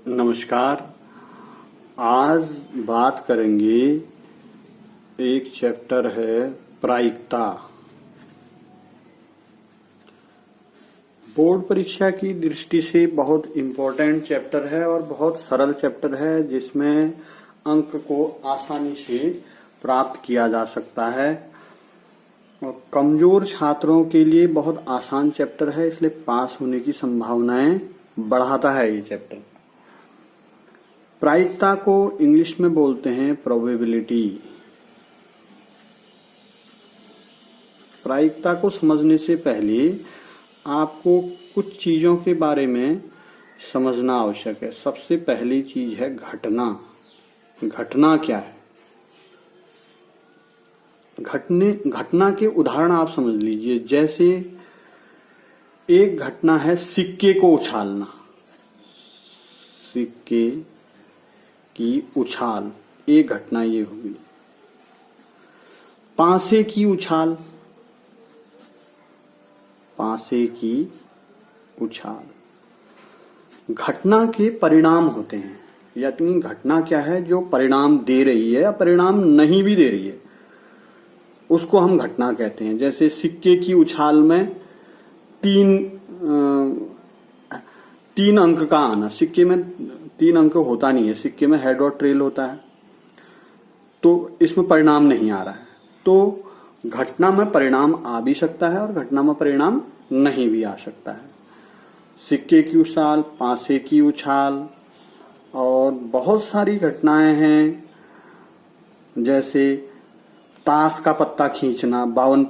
नमस्कार। आज बात करेंगे, एक चैप्टर है प्रायिकता। बोर्ड परीक्षा की दृष्टि से बहुत इम्पोर्टेंट चैप्टर है और बहुत सरल चैप्टर है, जिसमें अंक को आसानी से प्राप्त किया जा सकता है और कमजोर छात्रों के लिए बहुत आसान चैप्टर है, इसलिए पास होने की संभावनाएं बढ़ाता है ये चैप्टर। प्रायिकता को इंग्लिश में बोलते हैं प्रोबेबिलिटी। प्रायिकता को समझने से पहले आपको कुछ चीजों के बारे में समझना आवश्यक है। सबसे पहली चीज है घटना। घटना क्या है? घटना के उदाहरण आप समझ लीजिए। जैसे एक घटना है सिक्के को उछालना। सिक्के की उछाल, एक घटना ये हुई। पांसे की उछाल, पांसे की उछाल। घटना के परिणाम होते हैं, यानी घटना क्या है जो परिणाम दे रही है या परिणाम नहीं भी दे रही है, उसको हम घटना कहते हैं। जैसे सिक्के की उछाल में तीन अंक का आना। सिक्के में 3 अंक होता नहीं है, सिक्के में हेड और ट्रेल होता है, तो इसमें परिणाम नहीं आ रहा है। तो घटना में परिणाम आ भी सकता है और घटना में परिणाम नहीं भी आ सकता है। सिक्के की उछाल, पांसे की उछाल और बहुत सारी घटनाएं हैं। जैसे ताश का पत्ता खींचना, 52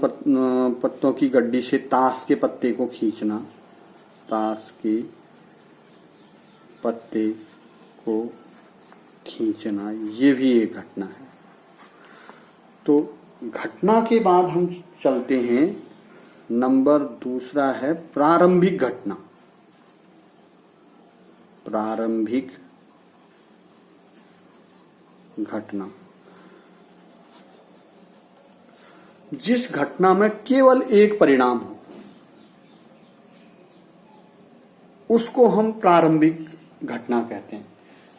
पत्तों की गड्डी से ताश के पत्ते को खींचना। ताश के पत्ते को खींचना, ये भी एक घटना है। तो घटना के बाद हम चलते हैं, नंबर दूसरा है प्रारंभिक घटना। प्रारंभिक घटना, जिस घटना में केवल एक परिणाम हो, उसको हम प्रारंभिक घटना कहते हैं।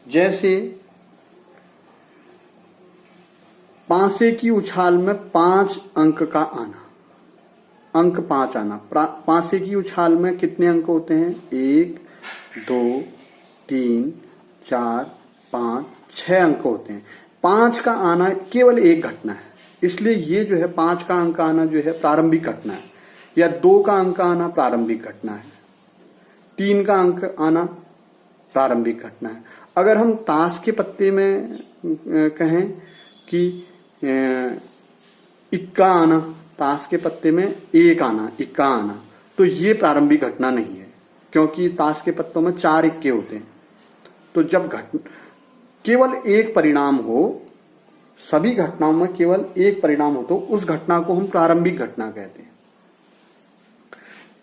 जैसे पांसे की उछाल में 5 अंक का आना, अंक 5 आना। पांसे की उछाल में कितने अंक होते हैं? 1, 2, 3, 4, 5, 6 अंक होते हैं। 5 का आना केवल एक घटना है, इसलिए ये जो है 5 का अंक आना जो है प्रारंभिक घटना है। या 2 का अंक आना प्रारंभिक घटना है। 3 का अंक आना प्रारंभिक घटना है। अगर हम ताश के पत्ते में कहें कि इक्का आना, ताश के पत्ते में 1 आना, इक्का आना, तो ये प्रारंभिक घटना नहीं है, क्योंकि ताश के पत्तों में 4 इक्के होते हैं। तो जब केवल एक परिणाम हो, सभी घटनाओं में केवल एक परिणाम हो, तो उस घटना को हम प्रारंभिक घटना कहते हैं।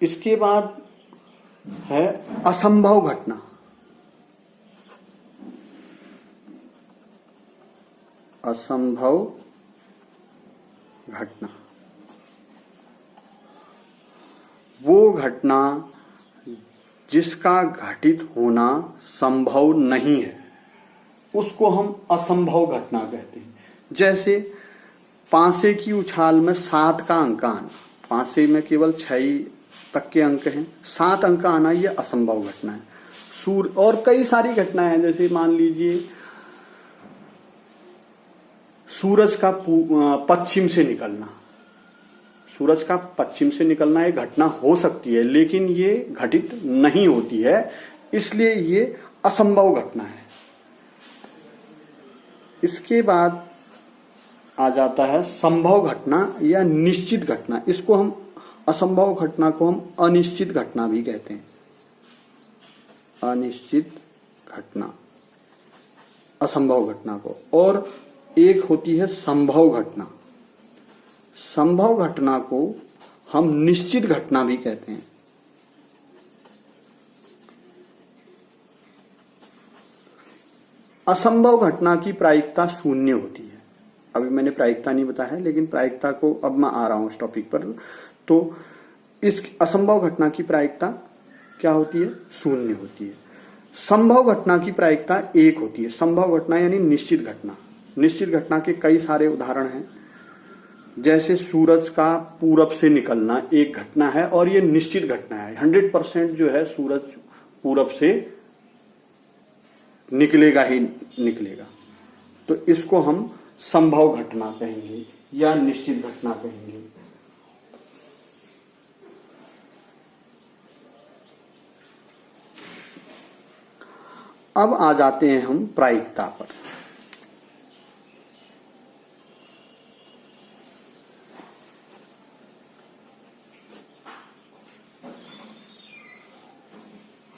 इसके बाद है असंभव घटना। असंभव घटना, वो घटना जिसका घटित होना संभव नहीं है, उसको हम असंभव घटना कहते हैं। जैसे पांसे की उछाल में 7 का अंक आना। पांसे में केवल 6 तक के अंक हैं, 7 अंक आना, ये असंभव घटना है। और कई सारी घटनाएं हैं। जैसे मान लीजिए सूरज का पश्चिम से निकलना। सूरज का पश्चिम से निकलना एक घटना हो सकती है, लेकिन ये घटित नहीं होती है, इसलिए ये असंभव घटना है। इसके बाद आ जाता है संभव घटना या निश्चित घटना। इसको हम असंभव घटना को हम अनिश्चित घटना भी कहते हैं। अनिश्चित घटना, असंभव घटना को। और एक होती है संभव घटना। संभव घटना को हम निश्चित घटना भी कहते हैं। असंभव घटना की प्रायिकता 0 होती है। अभी मैंने प्रायिकता नहीं बताया है, लेकिन प्रायिकता को अब मैं आ रहा हूं इस टॉपिक पर। तो इस असंभव घटना की प्रायिकता क्या होती है? 0 होती है। संभव घटना की प्रायिकता एक होती है। संभव घटना यानी निश्चित घटना। निश्चित घटना के कई सारे उदाहरण हैं, जैसे सूरज का पूरब से निकलना एक घटना है और ये निश्चित घटना है। 100% जो है सूरज पूरब से निकलेगा ही निकलेगा, तो इसको हम संभव घटना कहेंगे या निश्चित घटना कहेंगे। अब आ जाते हैं हम प्रायिकता पर।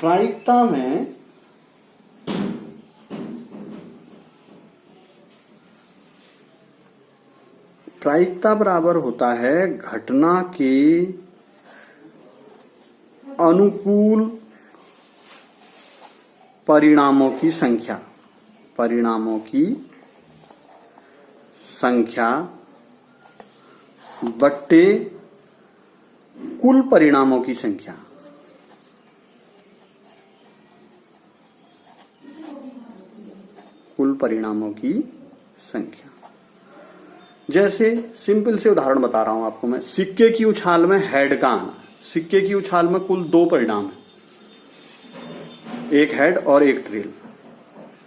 प्रायिकता में प्रायिकता बराबर होता है घटना के अनुकूल परिणामों की संख्या। परिणामों की संख्या बट्टे कुल परिणामों की संख्या। कुल परिणामों की संख्या। जैसे सिंपल से उदाहरण बता रहा हूं आपको मैं। सिक्के की उछाल में हेड का आना। सिक्के की उछाल में कुल 2 परिणाम है, एक हेड और एक टेल।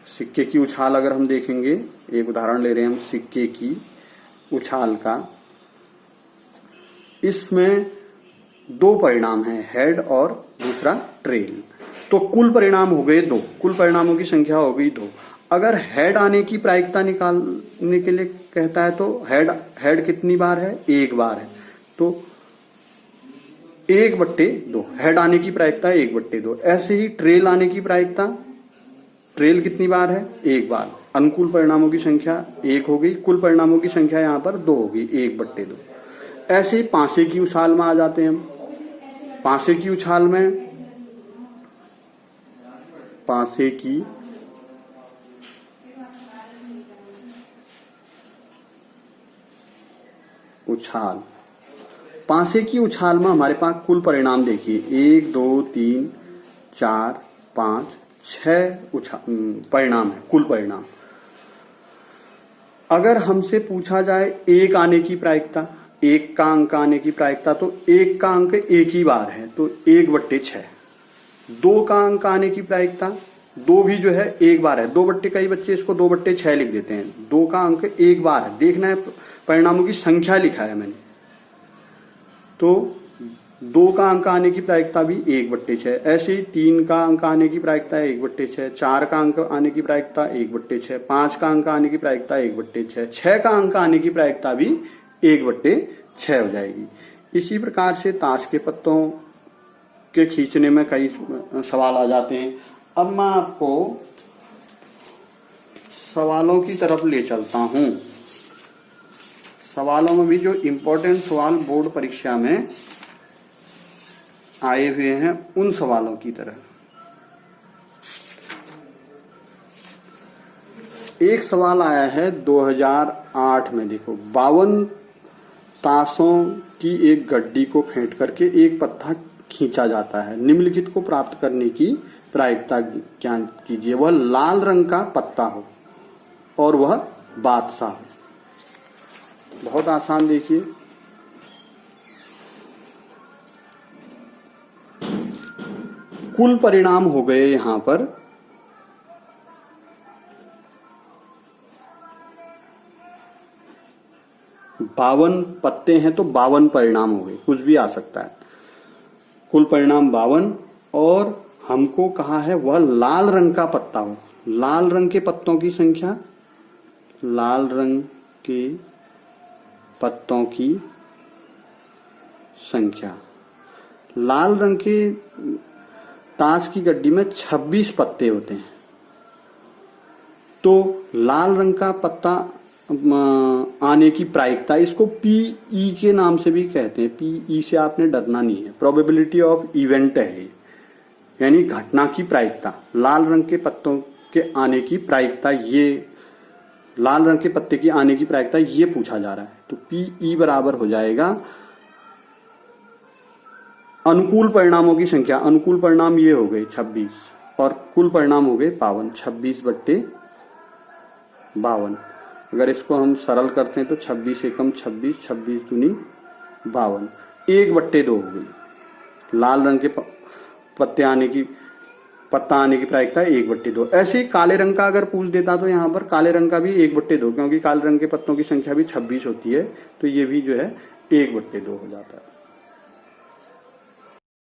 सिक्के की उछाल अगर हम देखेंगे, एक उदाहरण ले रहे हैं हम सिक्के की उछाल का, इसमें 2 परिणाम हैं, हेड और दूसरा ट्रेल। तो कुल परिणाम हो गए 2, कुल परिणामों की संख्या हो गई 2। अगर हेड आने की प्रायिकता निकालने के लिए कहता है तो हेड कितनी बार है? 1 बार है, तो 1/2। हेड आने की प्रायिकता 1/2। ऐसे ही ट्रेल आने की प्रायिकता, ट्रेल कितनी बार है? 1 बार। अनुकूल परिणामों की संख्या 1 हो गई, कुल परिणामों की संख्या यहां पर 2 हो गई, 1/2। ऐसे ही पांसे की उछाल में आ जाते हैं हम। पांसे की उछाल में पांसे की उछाल, पांसे की उछाल में हमारे पास कुल परिणाम देखिए 1 2 3 4 5 6 परिणाम है, कुल परिणाम। अगर हमसे पूछा जाए 1 आने की प्रायिकता, 1 का अंक आने की प्रायिकता, तो 1 का अंक 1 ही बार है, तो 1/6। 2 का अंक आने की प्रायिकता, 2 भी जो है 1 बार है, 2/, कई बच्चे इसको 2/6 लिख देते हैं। 2 का अंक 1 बार है, देखना है परिणामों की संख्या लिखा है मैंने, तो 2 का अंक आने की प्रायिकता भी 1/6। ऐसे ही 3 का अंक आने की प्रायिकता 1/6, 4 का अंक आने की प्रायिकता 1/6, 5 का अंक आने की प्रायिकता 1/6, 6 का अंक आने की प्रायिकता भी 1/6 हो जाएगी। इसी प्रकार से ताश के पत्तों के खींचने में कई सवाल आ जाते हैं। अब मैं आपको सवालों की तरफ ले चलता हूं। सवालों में भी जो इम्पोर्टेंट सवाल बोर्ड परीक्षा में आए हुए हैं उन सवालों की तरह। एक सवाल आया है 2008 में, देखो 52 ताशों की एक गड्डी को फेंट करके एक पत्ता खींचा जाता है। निम्नलिखित को प्राप्त करने की प्रायिकता क्या कीजिए। वह लाल रंग का पत्ता हो और वह बादशाह हो। बहुत आसान, देखिए कुल परिणाम हो गए यहां पर 52 पत्ते हैं तो 52 परिणाम हो गए, कुछ भी आ सकता है। कुल परिणाम 52 और हमको कहा है वह लाल रंग का पत्ता हो। लाल रंग के पत्तों की संख्या, लाल रंग के पत्तों की संख्या, लाल रंग के ताश की गड्डी में 26 पत्ते होते हैं, तो लाल रंग का पत्ता आने की प्रायिकता, इसको पीई के नाम से भी कहते हैं। पीई से आपने डरना नहीं है, प्रोबेबिलिटी ऑफ इवेंट है, यानी घटना की प्रायिकता। लाल रंग के पत्तों के आने की प्रायिकता, ये लाल रंग के पत्ते की आने की प्रायिकता ये पूछा जा रहा है, तो पीई बराबर हो जाएगा अनुकूल परिणामों की संख्या। अनुकूल परिणाम ये हो गए 26 और कुल परिणाम हो गए 52, 26/52। अगर इसको हम सरल करते हैं तो 26 एकम 26, 26 दूनी 52, 1/2 हो गई। लाल रंग के पत्ता आने की प्रायिकता 1/2। ऐसे ही काले रंग का अगर पूछ देता तो यहाँ पर काले रंग का भी 1/2, क्योंकि काले रंग के पत्तों की संख्या भी 26 होती है, तो ये भी जो है 1/2 हो जाता है।